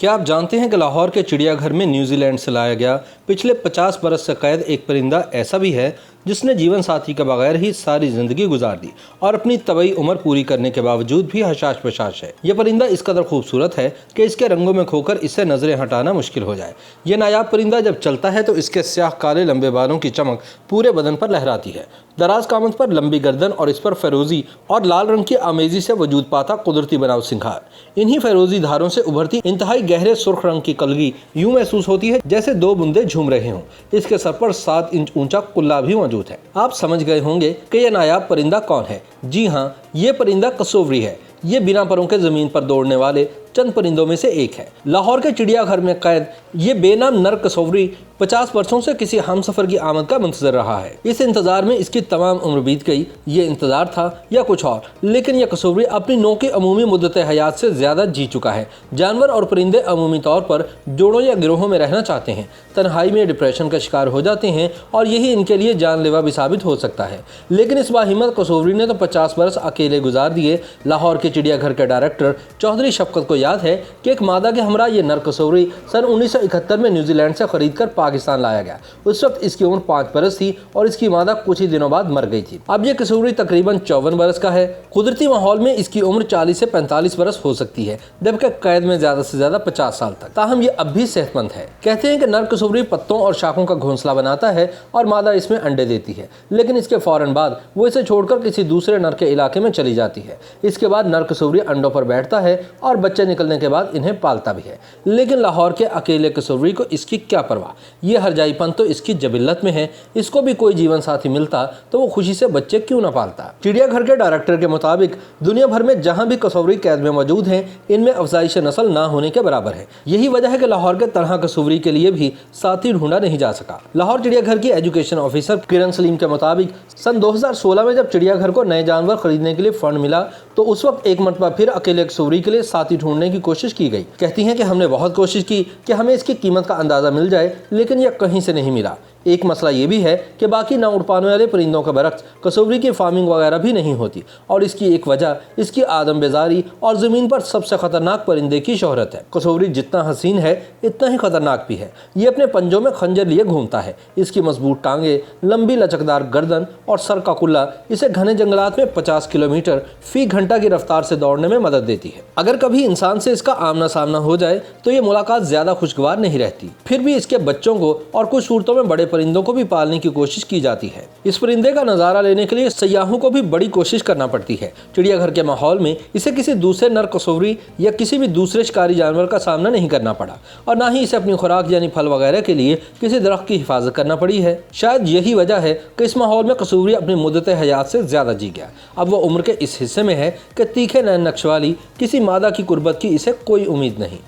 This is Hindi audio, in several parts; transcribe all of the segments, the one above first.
क्या आप जानते हैं कि लाहौर के चिड़ियाघर में न्यूजीलैंड से लाया गया पिछले 50 बरस से कैद एक परिंदा ऐसा भी है जिसने जीवन साथी के बगैर ही सारी जिंदगी गुजार दी और अपनी तबई उम्र पूरी करने के बावजूद भी हशाश बशाश है। यह परिंदा इस कदर खूबसूरत है कि इसके रंगों में खोकर इससे नजरें हटाना मुश्किल हो जाए। यह नायाब परिंदा जब चलता है तो इसके स्याह काले लंबे बालों की चमक पूरे बदन पर लहराती है। दराज कामत पर लंबी गर्दन और इस पर फिरोजी और लाल रंग की आमेजी से वजूद पाता कुदरती बनाव सिंगार। इन्हीं फिरोजी धारों से उभरती इंतहाई गहरे सुर्ख रंग की कलगी यूं महसूस होती है जैसे दो बूंदे झूम रहे हों। इसके सर पर 7 इंच ऊंचा कुल्ला भी मौजूद है। आप समझ गए होंगे कि यह नायाब परिंदा कौन है। जी हाँ, ये परिंदा कसोवरी है। ये बिना परों के जमीन पर दौड़ने वाले चंद परिंदों में से एक है। लाहौर के चिड़ियाघर में कैद ये बेनाम नर कसोवरी 50 वर्षों से किसी हमसफर की आमद का मंतजर रहा है। इस इंतजार में इसकी तमाम उम्र बीत गई। ये इंतजार था या कुछ और, लेकिन यह कसोवरी अपनी नौ की अमूमी मुद्दत हयात से ज्यादा जी चुका है। जानवर और परिंदे अमूमी तौर पर जोड़ों या गिरोहों में रहना चाहते हैं, तन्हाई में डिप्रेशन का शिकार हो जाते हैं और यही इनके लिए जानलेवा भी साबित हो सकता है। लेकिन इस बाहिम्मत कसोवरी ने तो 50 बरस अकेले गुजार दिए। लाहौर के चिड़ियाघर के डायरेक्टर चौधरी शफकत को याद है कि एक मादा के हमरा ये नर कसोवरी सन 1971 में न्यूजीलैंड से खरीद कर पाकिस्तान लाया गया। उस वक्त इसकी उम्र 5 बरस थी और इसकी मादा कुछ ही दिनों बाद मर गई थी। अब ये कसोवरी तकरीबन 54 बरस का है। कुदरती माहौल में इसकी उम्र 40 से 45 बरस हो सकती है, जबकि कैद में ज्यादा से ज्यादा 50 साल तक। ताहम ये अब भी सेहतमंद है। कहते हैं कि नर कसोवरी पत्तों और शाखों का घोंसला बनाता है और मादा इसमें अंडे देती है, लेकिन इसके फौरन बाद वो इसे छोड़कर किसी दूसरे नर के इलाके में चली जाती है। इसके बाद नर कसोवरी अंडों पर बैठता है और बच्चे निकलने के बाद इन्हें पालता भी है। लेकिन लाहौर के अकेले कसोवरी को इसकी क्या परवाह। ये हरजाईपन तो इसकी जबिल्लत में है। इसको भी कोई जीवन साथी मिलता तो वो खुशी से बच्चे क्यों ना पालता। चिड़ियाघर के डायरेक्टर के मुताबिक दुनिया भर में जहां भी कसोवरी कैद में मौजूद हैं, इनमें अफजाइश नस्ल ना होने के बराबर है। यही वजह है कि लाहौर के तनहा कसोवरी के लिए भी साथी ढूंढा नहीं जा सका। लाहौर चिड़ियाघर की एजुकेशन ऑफिसर किरण सलीम के मुताबिक सन 2016 में जब चिड़ियाघर को नए जानवर खरीदने के लिए फंड मिला तो उस वक्त एक मरतबा फिर अकेले कसोवरी के लिए साथी ढूंढने की कोशिश की गई। कहती हैं कि हमने बहुत कोशिश की कि हमें इसकी कीमत का अंदाजा मिल जाए, लेकिन यह कहीं से नहीं मिला। एक मसला ये भी है कि बाकी ना उड़ पाने वाले परिंदों के बरक्स कसोवरी की फार्मिंग वगैरह भी नहीं होती और इसकी एक वजह इसकी आदम बेजारी और ज़मीन पर सबसे खतरनाक परिंदे की शोहरत है। कसोवरी जितना हसीन है इतना ही खतरनाक भी है। ये अपने पंजों में खंजर लिए घूमता है। इसकी मजबूत टांगे, लंबी लचकदार गर्दन और सर का कुल्ला इसे घने जंगलात में 50 किलोमीटर फी घंटा की रफ्तार से दौड़ने में मदद देती है। अगर कभी इंसान से इसका आमना सामना हो जाए तो ये मुलाकात ज्यादा खुशगवार नहीं रहती। फिर भी इसके बच्चों को और कुछ सूरतों में बड़े परिंदों को भी पालने की कोशिश की जाती है। इस परिंदे का नजारा लेने के लिए सयाहों को भी बड़ी कोशिश करना पड़ती है। चिड़ियाघर के माहौल में इसे किसी दूसरे नर कसोवरी या किसी भी दूसरे शिकारी जानवर का सामना नहीं करना पड़ा और ना ही इसे अपनी खुराक यानी फल वगैरह के लिए किसी दरख्त की हिफाजत करना पड़ी है। शायद यही वजह है कि इस माहौल में कसोवरी अपनी मुद्दत हयात से ज्यादा जी गया। अब वो उम्र के इस हिस्से में है कि तीखे नैन नक्श वाली किसी मादा की कुर्बत की इसे कोई उम्मीद नहीं।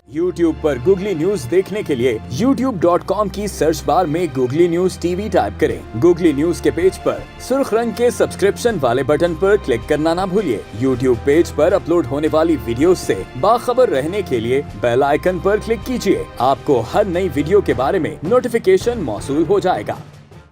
YouTube पर गूगली न्यूज देखने के लिए youtube.com की सर्च बार में गूगली न्यूज टीवी टाइप करें। गूगली न्यूज के पेज पर सुर्ख रंग के सब्सक्रिप्शन वाले बटन पर क्लिक करना ना भूलिए। YouTube पेज पर अपलोड होने वाली वीडियोस से बाखबर रहने के लिए बेल आइकन पर क्लिक कीजिए। आपको हर नई वीडियो के बारे में नोटिफिकेशन मौसूल हो जाएगा।